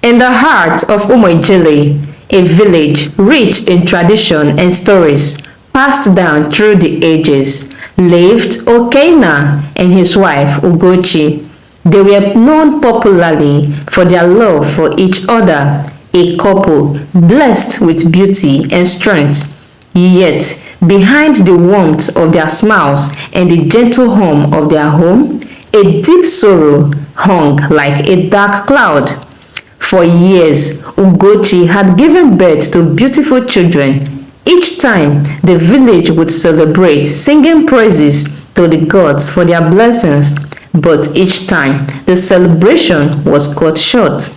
In the heart of Umojele, a village rich in tradition and stories passed down through the ages, lived Okena and his wife Ugochi. They were known popularly for their love for each other, a couple blessed with beauty and strength. Yet, behind the warmth of their smiles and the gentle hum of their home, a deep sorrow hung like a dark cloud. For years, Ugochi had given birth to beautiful children. Each time, the village would celebrate, singing praises to the gods for their blessings. But each time, the celebration was cut short.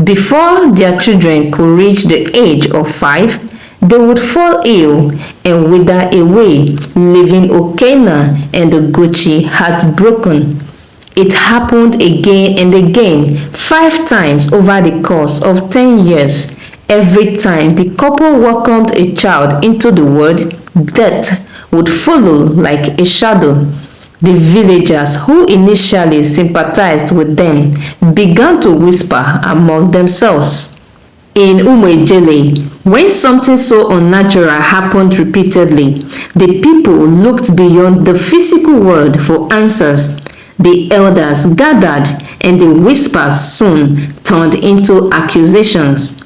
Before their children could reach the age of 5, they would fall ill and wither away, leaving Okena and Ugochi heartbroken. It happened again and again, 5 times over the course of 10 years. Every time the couple welcomed a child into the world, death would follow like a shadow. The villagers who initially sympathized with them began to whisper among themselves. In Umojele, when something so unnatural happened repeatedly, the people looked beyond the physical world for answers. The elders gathered, and the whispers soon turned into accusations.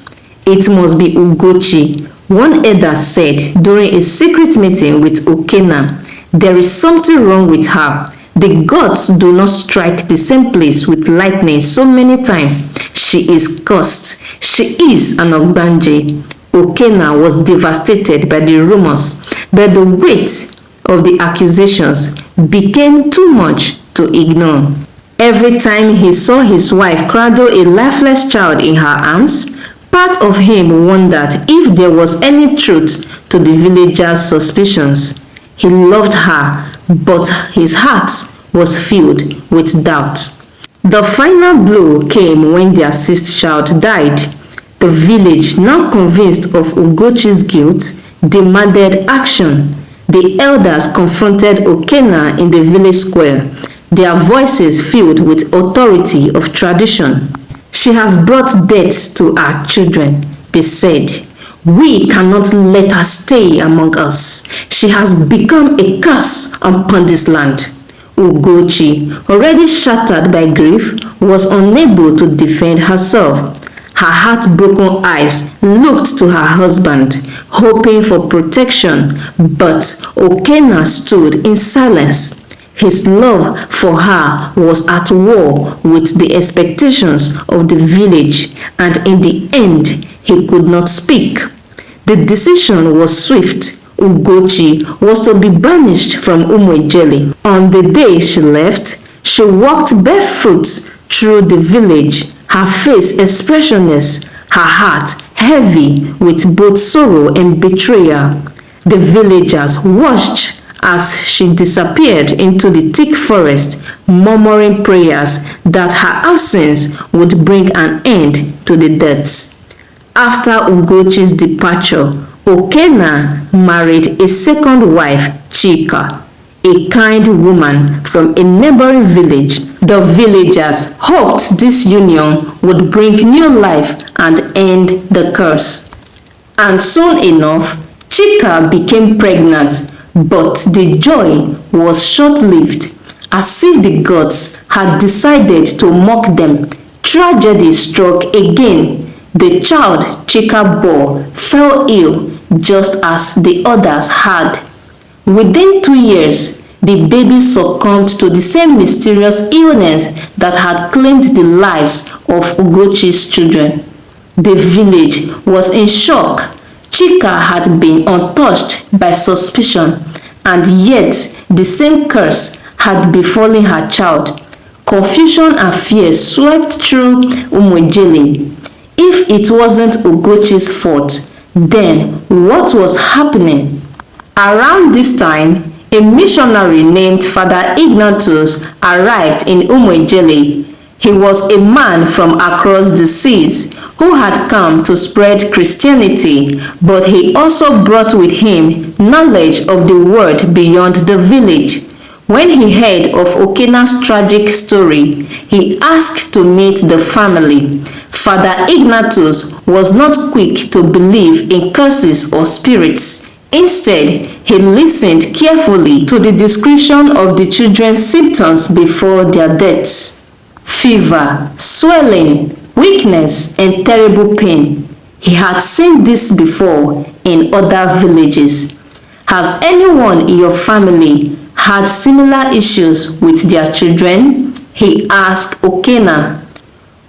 It must be Ugochi, one elder said during a secret meeting with Okena. There is something wrong with her. The gods do not strike the same place with lightning so many times. She is cursed. She is an Ogbanje. Okena was devastated by the rumors, but the weight of the accusations became too much to ignore. Every time he saw his wife cradle a lifeless child in her arms, part of him wondered if there was any truth to the villagers' suspicions. He loved her, but his heart was filled with doubt. The final blow came when their 6th child died. The village, now convinced of Ugochi's guilt, demanded action. The elders confronted Okena in the village square, their voices filled with authority of tradition. She has brought death to our children, they said. We cannot let her stay among us. She has become a curse upon this land. Ugochi, already shattered by grief, was unable to defend herself. Her heartbroken eyes looked to her husband, hoping for protection, but Okena stood in silence. His love for her was at war with the expectations of the village, and in the end, he could not speak. The decision was swift. Ugochi was to be banished from Umojele. On the day she left, she walked barefoot through the village, her face expressionless, her heart heavy with both sorrow and betrayal. The villagers watched as she disappeared into the thick forest, murmuring prayers that her absence would bring an end to the deaths. After Ugochi's departure, Okena married a second wife, Chika, a kind woman from a neighboring village. The villagers hoped this union would bring new life and end the curse. And soon enough, Chika became pregnant, but the joy was short-lived. As if the gods had decided to mock them, tragedy struck again. The child Chika bore fell ill just as the others had. Within 2 years, the baby succumbed to the same mysterious illness that had claimed the lives of Ugochi's children. The village was in shock. Chika had been untouched by suspicion, and yet the same curse had befallen her child. Confusion and fear swept through Umojele. If it wasn't Ugochi's fault, then what was happening? Around this time, a missionary named Father Ignatius arrived in Umojele. He was a man from across the seas who had come to spread Christianity, but he also brought with him knowledge of the word beyond the village. When he heard of Okena's tragic story, he asked to meet the family. Father Ignatius was not quick to believe in curses or spirits. Instead, he listened carefully to the description of the children's symptoms before their deaths: fever, swelling, weakness, and terrible pain. He had seen this before in other villages. Has anyone in your family had similar issues with their children? He asked Okena.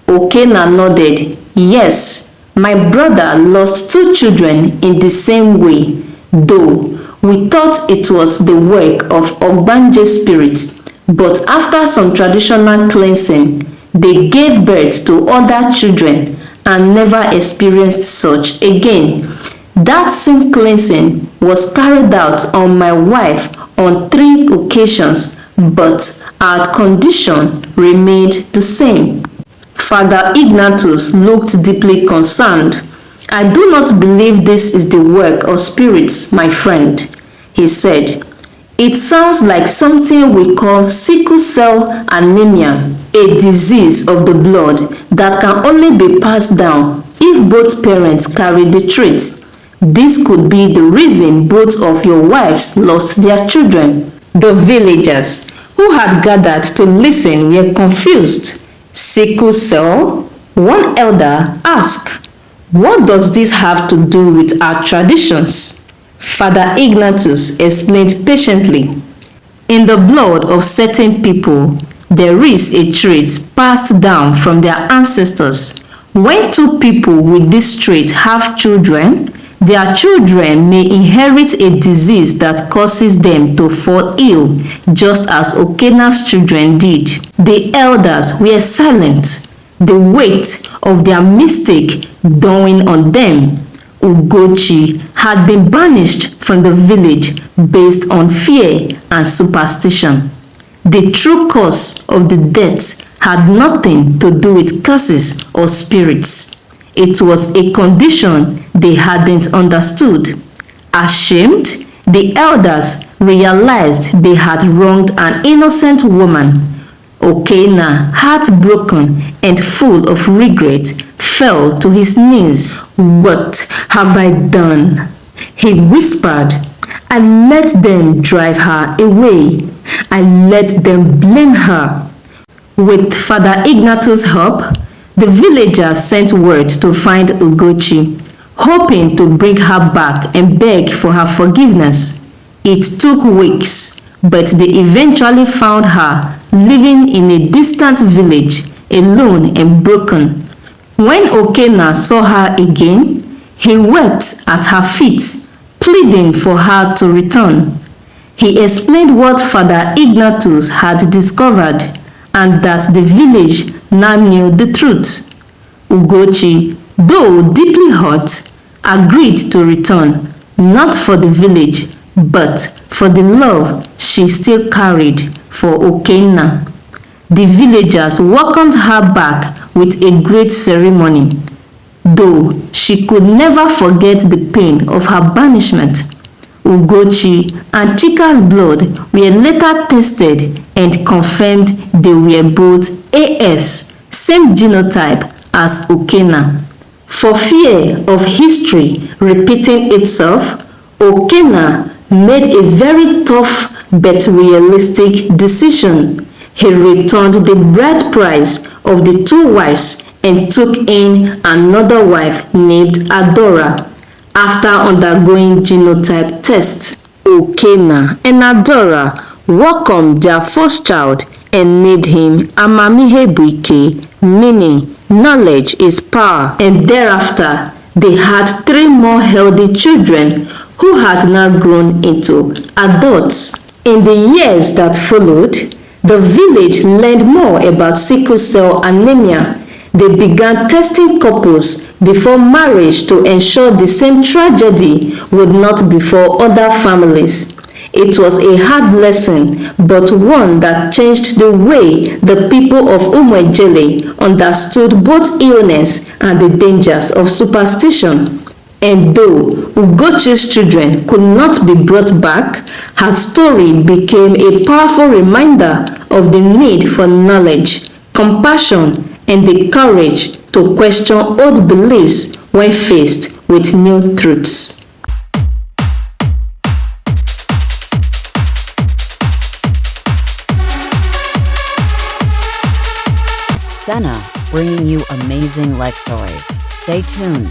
Okena nodded. Yes, my brother lost 2 children in the same way, though we thought it was the work of Ogbanje spirits, but after some traditional cleansing, they gave birth to other children and never experienced such again. That same cleansing was carried out on my wife on 3 occasions, but our condition remained the same. Father Ignatius looked deeply concerned. I do not believe this is the work of spirits, my friend, he said. It sounds like something we call sickle cell anemia, a disease of the blood that can only be passed down if both parents carry the trait. This could be the reason both of your wives lost their children. The villagers who had gathered to listen were confused. Sickle cell? One elder asked. What does this have to do with our traditions? Father Ignatius explained patiently. In the blood of certain people, there is a trait passed down from their ancestors. When 2 people with this trait have children, their children may inherit a disease that causes them to fall ill, just as Okena's children did. The elders were silent, the weight of their mistake dawning on them. Ugochi had been banished from the village based on fear and superstition. The true cause of the death had nothing to do with curses or spirits. It was a condition they hadn't understood. Ashamed, the elders realized they had wronged an innocent woman. Okena, heartbroken and full of regret, fell to his knees. What have I done? He whispered. I let them drive her away. I let them blame her. With Father Ignatius' help, the villagers sent word to find Ugochi, hoping to bring her back and beg for her forgiveness. It took weeks, but they eventually found her living in a distant village, alone and broken. When Okena saw her again, he wept at her feet, pleading for her to return. He explained what Father Ignatius had discovered and that the village now knew the truth. Ugochi, though deeply hurt, agreed to return, not for the village, but for the love she still carried for Okena. The villagers welcomed her back with a great ceremony, though she could never forget the pain of her banishment. Ugochi and Chika's blood were later tested and confirmed they were both AS, same genotype as Okena. For fear of history repeating itself, Okena made a very tough but realistic decision. He returned the bride price of the 2 wives and took in another wife named Adora. After undergoing genotype tests, Okena and Adora welcomed their first child and named him Amamihebuike, meaning knowledge is power, and thereafter they had 3 more healthy children who had now grown into adults. In the years that followed, the village learned more about sickle cell anemia. They began testing couples before marriage to ensure the same tragedy would not befall other families. It was a hard lesson, but one that changed the way the people of Umwejele understood both illness and the dangers of superstition. And though Ugochi's children could not be brought back, her story became a powerful reminder of the need for knowledge, compassion, and the courage to question old beliefs when faced with new truths. Senna, bringing you amazing life stories. Stay tuned.